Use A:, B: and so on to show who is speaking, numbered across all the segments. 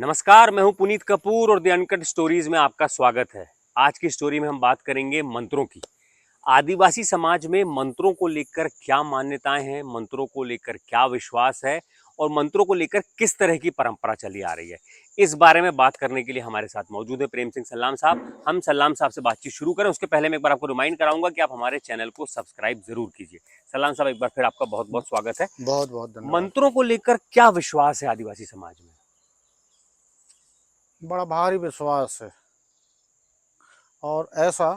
A: नमस्कार, मैं हूं पुनीत कपूर और द अनकट स्टोरीज में आपका स्वागत है। आज की स्टोरी में हम बात करेंगे मंत्रों की। आदिवासी समाज में मंत्रों को लेकर क्या मान्यताएं हैं, मंत्रों को लेकर क्या विश्वास है और मंत्रों को लेकर किस तरह की परंपरा चली आ रही है, इस बारे में बात करने के लिए हमारे साथ मौजूद है प्रेम सिंह सल्लाम साहब। हम सल्लाम साहब से बातचीत शुरू करें उसके पहले मैं एक बार आपको रिमाइंड कराऊंगा कि आप हमारे चैनल को सब्सक्राइब जरूर कीजिए। सल्लाम साहब, एक बार फिर आपका बहुत बहुत स्वागत है।
B: बहुत बहुत धन्यवाद।
A: मंत्रों को लेकर क्या विश्वास है आदिवासी समाज में?
B: बड़ा भारी विश्वास है और ऐसा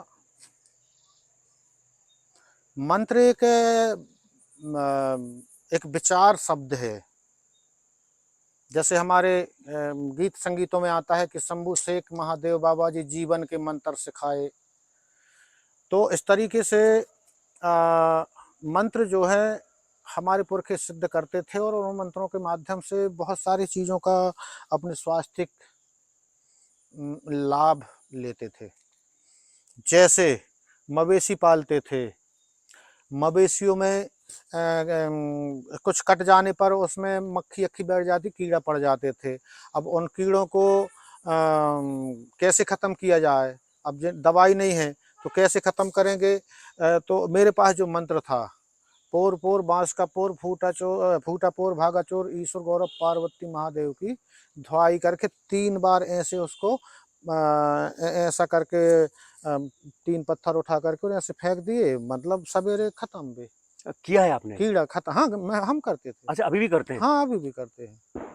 B: मंत्र एक विचार शब्द है। जैसे हमारे गीत संगीतों में आता है कि शंभू शेख महादेव बाबा जी जीवन के मंत्र सिखाए। तो इस तरीके से मंत्र जो है हमारे पुरखे सिद्ध करते थे और उन मंत्रों के माध्यम से बहुत सारी चीज़ों का अपने स्वास्थ्य लाभ लेते थे। जैसे मवेशी पालते थे, मवेशियों में कुछ कट जाने पर उसमें मक्खी अक्खी बैठ जाती, कीड़ा पड़ जाते थे। अब उन कीड़ों को कैसे ख़त्म किया जाए? अब दवाई नहीं है तो कैसे ख़त्म करेंगे? तो मेरे पास जो मंत्र था, पोर पोर बांस का पोर फूटा पोर भागा चोर, ईश्वर गौरव पार्वती महादेव की धुआई करके 3 बार ऐसे उसको ऐसा करके 3 पत्थर उठा करके और ऐसे फेंक दिए, मतलब सवेरे खत्म बे।
A: किया है आपने?
B: कीड़ा खत्म। हाँ, हम करते थे।
A: अच्छा, अभी भी करते हैं?
B: हाँ, अभी भी करते हैं।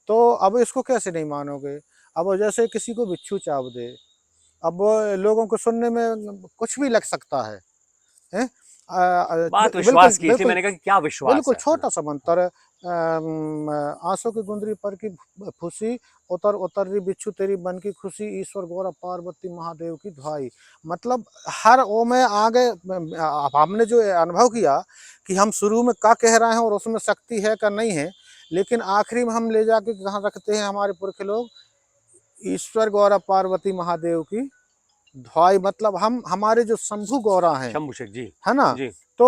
B: तो अब इसको कैसे नहीं मानोगे? अब जैसे किसी को बिच्छू चाव दे, अब लोगों को सुनने में कुछ भी लग सकता है, हैं?
A: बात
B: बिल्कुल,
A: विश्वास की थी,
B: बिल्कुल,
A: मैंने कहा कि क्या विश्वास
B: बिल्कुल
A: है। हाँ,
B: छोटा-सा मंत्र। आँसू की गुंदरी पर की फुसी, उतर उतर री बिच्छू तेरी मन की खुशी, ईश्वर गौरव पार्वती महादेव की दुहाई। मतलब हर ओ में आगे अब हमने जो अनुभव किया कि हम शुरू में क्या कह रहे हैं और उसमें शक्ति है का नहीं है, लेकिन आखिरी में हम ले जाके कहाँ रखते हैं हमारे पुरखे लोग, ईश्वर गौरव पार्वती महादेव की दुहाई। मतलब हम हमारे जो शंभू गौरा हैं,
A: शंभू शेख जी।
B: है ना?
A: जी।
B: तो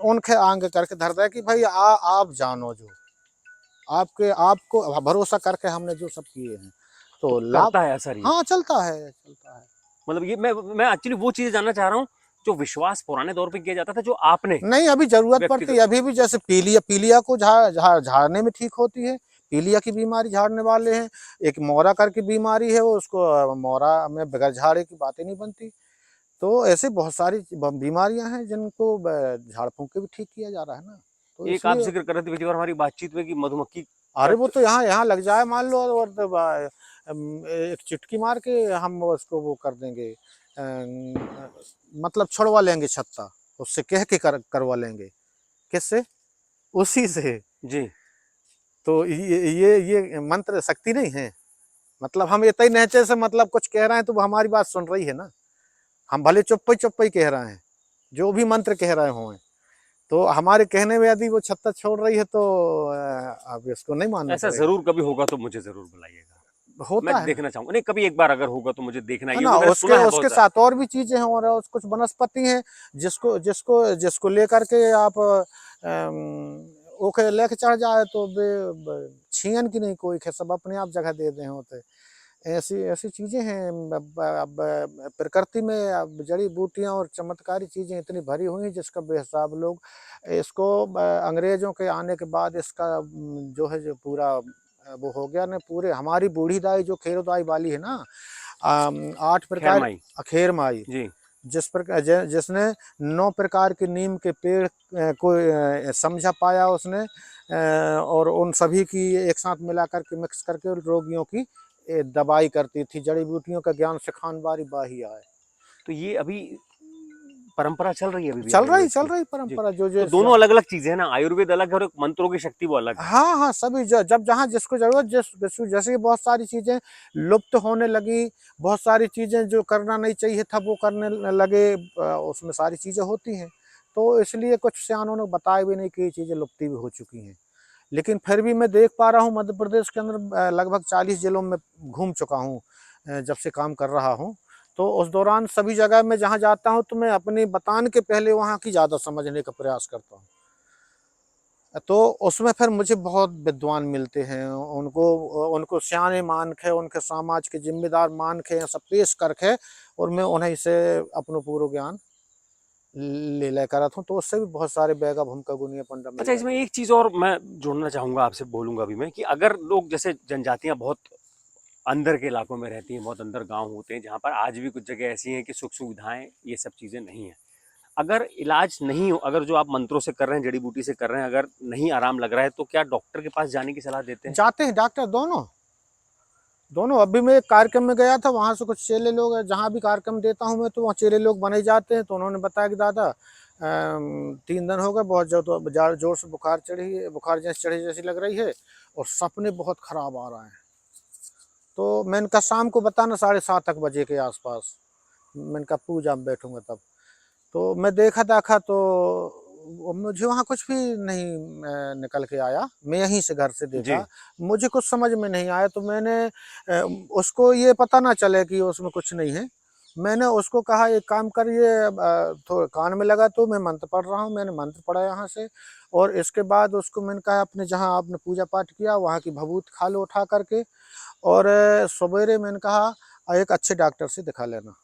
B: उनके आंग करके धरता है कि भाई आप जानो, जो आपके आपको भरोसा करके हमने जो सब किए हैं
A: तो
B: तो लाभ।
A: करता है असर ये?
B: हाँ, चलता है, चलता है।
A: मतलब ये मैं एक्चुअली वो चीज़ जानना चाह रहा हूँ, जो विश्वास पुराने दौर पे किया जाता था, जो आपने
B: नहीं, अभी ज़रूरत पड़ती है,
A: व्यक्तिगत।
B: अभी भी जैसे पीलिया पीलिया को झाड़ने में ठीक होती है। पीलिया की बीमारी झाड़ने वाले हैं। एक मोरा करके बीमारी है, वो उसको मोरा में बगैर झाड़े की बातें नहीं बनती। तो ऐसे बहुत सारी बीमारियां हैं जिनको झाड़ फूँक के भी ठीक किया जा रहा है ना। तो
A: एक आप
B: इसलिए
A: जिक्र कर रहे थे पिछली बार हमारी बातचीत में कि मधुमक्खी
B: अरे वो
A: कट।
B: तो यहाँ यहाँ लग जाए मान लो, और तो एक चुटकी मार के हम उसको वो कर देंगे। मतलब छुड़वा लेंगे छत्ता, उससे कह के करवा लेंगे। किससे? उसी से।
A: जी।
B: तो ये मंत्र शक्ति नहीं है। मतलब हम इतने नहचे से मतलब कुछ कह रहे हैं तो वो हमारी बात सुन रही है ना। हम भले चुप्पे ही कह रहे हैं, जो भी मंत्र कह रहे हों, तो हमारे कहने में यदि वो छत्ता छोड़ रही है तो अब इसको नहीं मानना
A: ऐसा
B: पड़ेगा।
A: जरूर कभी होगा तो मुझे जरूर बुलाइएगा।
B: होता
A: मैं
B: है ना।
A: देखना चाहूंगा। नहीं, कभी एक बार अगर होगा तो मुझे देखना है,
B: है ना?
A: क्योंकि मैंने
B: उसके
A: सुना है बहुत
B: उसके
A: ज्यादा।
B: साथ और भी चीजें हैं, और कुछ वनस्पति हैं जिसको जिसको जिसको लेकर के आप ओके लेके चढ़ जाए तो छीन की नहीं कोई के, सब अपने आप जगह दे दे होते। ऐसी ऐसी चीजें हैं। प्रकृति में अब जड़ी बूटियां और चमत्कारी चीजें इतनी भरी हुई हैं जिसका बेहिसाब लोग इसको अंग्रेजों के आने के बाद इसका जो है जो पूरा वो हो गया ना। पूरे हमारी बूढ़ी दाई जो खेरदाई वाली है ना, 8
A: खैर
B: प्रकार
A: माई।
B: अखेर माई,
A: जी।
B: जिस प्रकार जिसने 9 प्रकार के नीम के पेड़ को समझा पाया उसने, और उन सभी की एक साथ मिला करके मिक्स करके रोगियों की दवाई करती थी। जड़ी बूटियों का ज्ञान सिखाने वाली बाही आए।
A: तो ये अभी परंपरा चल रही है अभी भी आयुर्वेद
B: चल
A: की?
B: रही
A: जी।
B: परंपरा जो
A: तो
B: जो
A: दोनों अलग अलग चीजें हैं ना, आयुर्वेद अलग है और एक मंत्रों की शक्ति वो अलग है।
B: हाँ, हाँ, सभी जब जहाँ जिसको ज़रूरत, जैसे कि बहुत सारी चीज़ें लुप्त होने लगी, बहुत सारी चीज़ें जो करना नहीं चाहिए था वो करने लगे, उसमें सारी चीज़ें होती हैं। तो इसलिए कुछ सयानों ने बताया भी नहीं कि ये चीज़ें लुप्त भी हो चुकी हैं। लेकिन फिर भी मैं देख पा रहा हूँ मध्य प्रदेश के अंदर लगभग 40 जिलों में घूम चुका हूँ जब से काम कर रहा हूँ। तो उस दौरान सभी जगह मैं जहाँ जाता हूँ तो मैं अपनी बताने के पहले वहाँ की ज़्यादा समझने का प्रयास करता हूँ। तो उसमें फिर मुझे बहुत विद्वान मिलते हैं, उनको उनको सियाने मान के, उनके समाज के जिम्मेदार मान के, सब पेश करके, और मैं उन्हीं से अपना पूरा ज्ञान ले लेकर आता हूँ। तो उससे भी बहुत सारे बैगा भूमिका गुणीय पंडा मिल
A: अच्छा, इसमें
B: जाते हैं।
A: एक चीज़ और मैं जोड़ना चाहूँगा, आपसे बोलूँगा भी मैं, कि अगर लोग जैसे जनजातियाँ बहुत अंदर के इलाकों में रहती हैं, बहुत अंदर गाँव होते हैं, जहाँ पर आज भी कुछ जगह ऐसी हैं कि सुख-सुविधाएँ ये सब चीज़ें नहीं हैं। अगर इलाज नहीं हो, अगर जो आप मंत्रों से कर रहे हैं, जड़ी-बूटी से कर रहे हैं, अगर नहीं आराम लग रहा है, तो क्या डॉक्टर के पास जाने की सलाह देते हैं?
B: जाते हैं डॉक्टर दोनों, दोनों। अभी मैं एक कार्यक्रम में गया था, वहाँ से कुछ चेले लोग हैं, जहाँ भी कार्यक्रम देता हूँ मैं, तो वहाँ चेले लोग बने जाते हैं। तो उन्होंने बताया कि दादा 3 दिन हो गए, बहुत ज़्यादा जोर से बुखार चढ़ी है, बुखार जैसे चढ़ी जैसी लग रही है, और सपने बहुत खराब आ रहे हैं। तो मैंने कहा शाम को बताना 7:30 बजे के आसपास, मैंने कहा पूजा में बैठूंगा तब। तो मैं देखा दाखा तो मुझे वहाँ कुछ भी नहीं निकल के आया। मैं यहीं से घर से
A: जी।
B: देखा, मुझे कुछ समझ में नहीं आया। तो मैंने उसको ये पता ना चले कि उसमें कुछ नहीं है। मैंने उसको कहा एक काम कर, ये थोड़ा कान में लगा, तो मैं मंत्र पढ़ रहा हूँ। मैंने मंत्र पढ़ा यहाँ से, और इसके बाद उसको मैंने कहा अपने जहाँ आपने पूजा पाठ किया वहाँ की भभूत खा लो उठा करके, और सवेरे मैंने कहा एक अच्छे डॉक्टर से दिखा लेना।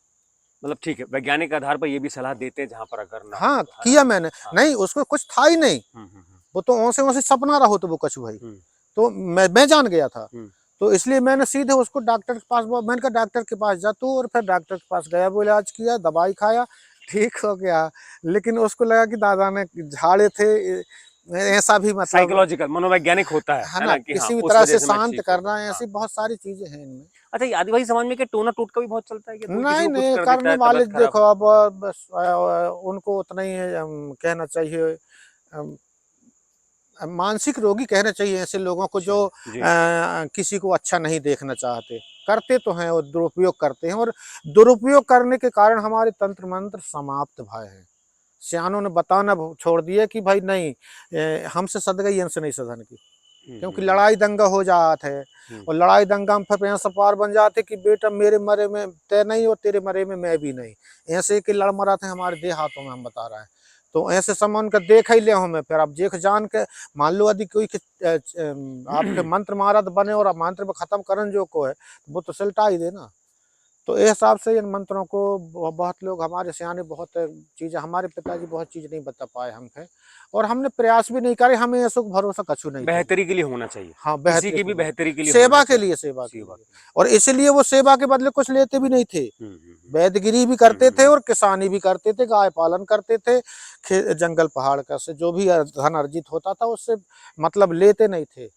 A: मतलब ठीक है, वैज्ञानिक आधार पर ये भी सलाह देते हैं जहाँ पर अगर ना हो
B: हाँ,
A: तो, है ना?
B: किया मैंने।
A: हाँ।
B: नहीं, उसको कुछ था ही नहीं,
A: हुँ।
B: वो तो ओसे-ओसे सपना रहा तो वो कछु भाई।
A: हुँ,
B: तो मैं जान गया था।
A: हुँ।
B: तो इसलिए मैंने सीधे उसको डॉक्टर के पास मैंने कहा डॉक्टर के पास जा तू, और फिर डॉक्टर के पास गया, वो इलाज किया, दवाई खाया, ठीक हो गया। लेकिन उसको लगा कि दादा ने झाड़े थे, ऐसा भी मतलब,
A: साइकोलॉजिकल, मनोवैज्ञानिक होता
B: है
A: है
B: ना?
A: ना? कि हाँ,
B: किसी भी
A: उस
B: तरह
A: वजह
B: से
A: से मैं
B: शांत
A: ठीक हो
B: करना,
A: गया। हाँ।
B: ऐसी बहुत सारी चीज़ें हैं इनमें।
A: अच्छा, ये आदिवासी समाज में क्या टोना-टोटका भी बहुत चलता है क्या? कोई किसी
B: नहीं,
A: को कुछ
B: नहीं,
A: कर देता
B: करने
A: है,
B: वाले
A: तबीयत खराब
B: देखो
A: हो।
B: अब बस उनको उतना ही कहना चाहिए, अम मानसिक रोगी कहना चाहिए ऐसे लोगों को जो
A: चलिए, जी।
B: किसी को अच्छा नहीं देखना चाहते। करते तो हैं और दुरुपयोग करते हैं, और दुरुपयोग करने के कारण हमारे तंत्र मंत्र समाप्त भए हैं। सयानों ने बताना छोड़ दिया कि भाई नहीं, हमसे सध गई, इनसे नहीं सधन की। क्योंकि
A: हुँ।
B: लड़ाई दंगा हो जात है,
A: हुँ,
B: और लड़ाई दंगा में फिर ऐसा पार बन जाते कि बेटा मेरे मरे में तय नहीं, और तेरे मरे में मैं भी नहीं। ऐसे कि लड़ मराते हमारे देह हाथों में, हम बता रहे हैं। तो ऐसे समय उनका देख ही ले हमें, फिर अब देख जान के मान लो यदि कोई आपके मंत्र महारत बने और आप मंत्र में खत्म करन जो को है, वो तो सिलटा ही देना। तो इस हिसाब से इन मंत्रों को बहुत लोग, हमारे सियाने बहुत चीज़ें, हमारे पिताजी बहुत चीज़ नहीं बता पाए हमके, और हमने प्रयास भी नहीं करे, हमें ऐसा भरोसा कछु नहीं थे।
A: बेहतरी के लिए होना चाहिए।
B: हाँ,
A: किसी
B: बेहतरी
A: की
B: से
A: भी
B: बेहतर।
A: बेहतरी के लिए होना
B: सेवा के
A: चाहिए।
B: लिए, सेवा के
A: सेवा
B: लिए।
A: के लिए।
B: और इसलिए वो सेवा के बदले कुछ लेते भी नहीं थे।
A: हुँ, हुँ, हुँ।
B: वैदगिरी भी
A: हुँ,
B: करते
A: हुँ,
B: थे,
A: हुँ।
B: और किसानी भी करते थे, गाय पालन करते थे, जंगल पहाड़ का से जो भी धन अर्जित होता था उससे मतलब लेते नहीं थे।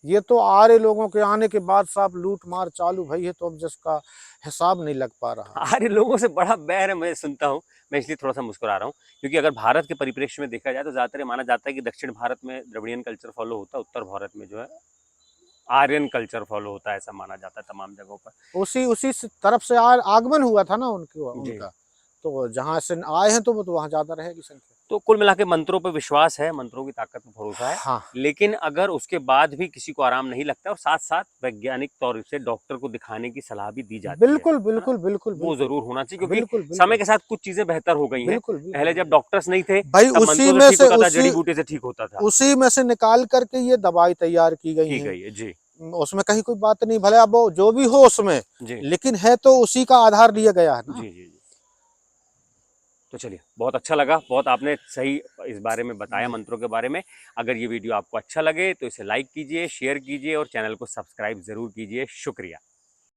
B: ये तो आर्य लोगों के आने के बाद साहब लूट मार चालू भई है, तो अब जिसका हिसाब नहीं लग पा रहा।
A: आर्य लोगों से बड़ा बैर है, मैं सुनता हूँ। मैं इसलिए थोड़ा-सा मुस्कुरा रहा हूँ, क्योंकि अगर भारत के परिप्रेक्ष्य में देखा जाए तो ज़्यादातर ये माना जाता है कि दक्षिण भारत में द्रविडियन कल्चर फॉलो होता है, उत्तर भारत में जो है आर्यन कल्चर फॉलो होता है, ऐसा माना जाता है तमाम जगहों पर।
B: उसी उसी तरफ से आगमन हुआ था ना
A: जी।
B: उनका। तो जहाँ से आए हैं तो वो तो वहाँ ज़्यादा रहेगी संख्या।
A: तो कुल मिला के मंत्रों पे विश्वास है, मंत्रों की ताकत पे भरोसा है,
B: हाँ,
A: लेकिन अगर उसके बाद भी किसी को आराम नहीं लगता, और साथ-साथ वैज्ञानिक तौर से डॉक्टर को दिखाने की सलाह भी दी जाती है
B: बिल्कुल,
A: ना?
B: बिल्कुल, बिल्कुल,
A: वो
B: बिल्कुल।
A: ज़रूर होना चाहिए, क्योंकि
B: बिल्कुल,
A: समय
B: बिल्कुल।
A: के साथ कुछ चीज़ें बेहतर हो गई हैं।
B: बिल्कुल, बिल्कुल,
A: पहले जब
B: बिल्कुल।
A: डॉक्टर्स नहीं थे,
B: भाई
A: तब मंत्रों से ठीक होता था, जड़ी-बूटी से ठीक होता था।
B: उसी में से निकाल कर के ये दवाई तैयार की गई
A: की
B: हैं।
A: गई है। जी,
B: उसमें कहीं कोई बात नहीं, भले अब वो जो भी हो उसमें,
A: जी।
B: लेकिन है तो उसी का आधार लिया गया है ना।
A: जी, जी, जी। तो चलिए, बहुत अच्छा लगा, बहुत आपने सही इस बारे में बताया,
B: जी।
A: मंत्रों के बारे में। अगर ये वीडियो आपको अच्छा लगे तो इसे लाइक कीजिए, शेयर कीजिए और चैनल को सब्सक्राइब ज़रूर कीजिए। शुक्रिया।